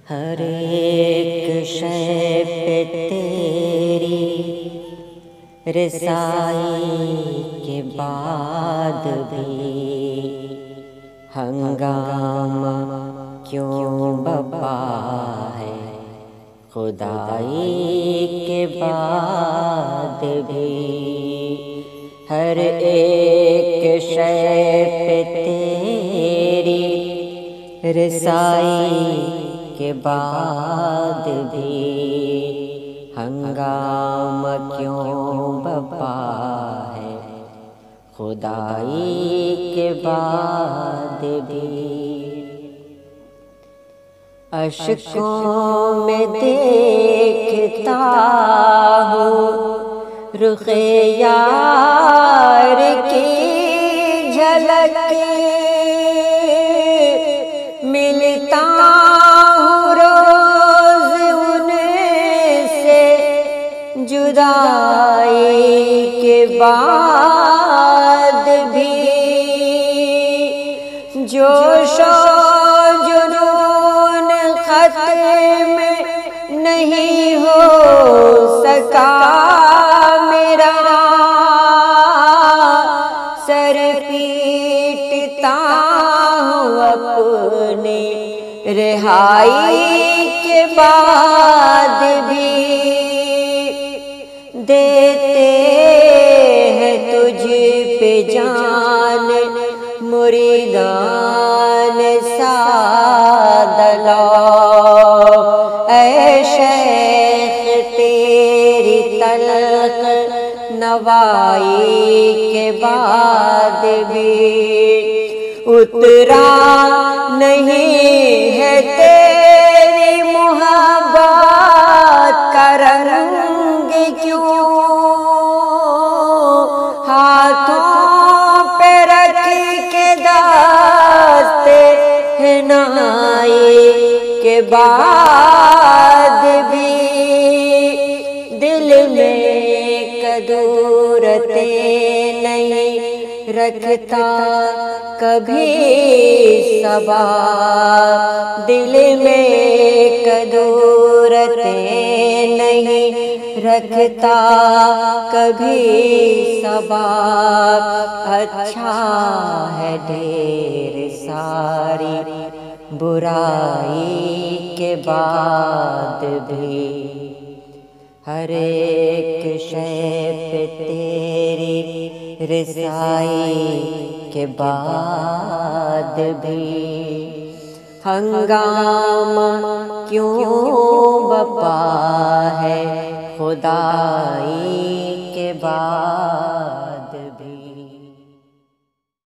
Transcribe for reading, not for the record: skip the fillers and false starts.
ہر ایک شے پہ تیری رسائی کے بعد بھی ہنگامہ کیوں بپا ہے، خدائی کے بعد بھی ہر ایک شے پہ تیری رسائی کے بعد بھی ہنگامہ کیوں بپا ہے، خدائی کے بعد بھی۔ اشکوں میں دیکھتا ہوں رخ یار کی جھلک، ملتا ہوں روز ان سے جدائی کے بعد بھی، جوش و جنون ختم نہیں ہو سکا میرا، سر پیٹتا ہوں اپنے رہائی کے بعد بھی، دیتے ہیں تجھ پہ جان مریدان سادہ لو، اے شیخ تیری تلخ نوائی کے بعد بھی اترا نہیں ہے تیری محبت کا رنگ کیوں، ہاتھوں پہ رکھ کے داستے حنائی کے بعد بھی دل میں کدورتیں نہیں رکھتا کبھی صبا، دل میں کدورتیں نہیں رکھتا کبھی صبا، اچھا ہے ڈھیر ساری برائی کے بعد بھی ہر ایک شے پہ تیری رسائی کے بعد بھی ہنگامہ کیوں بپا ہے، خدائی کے بعد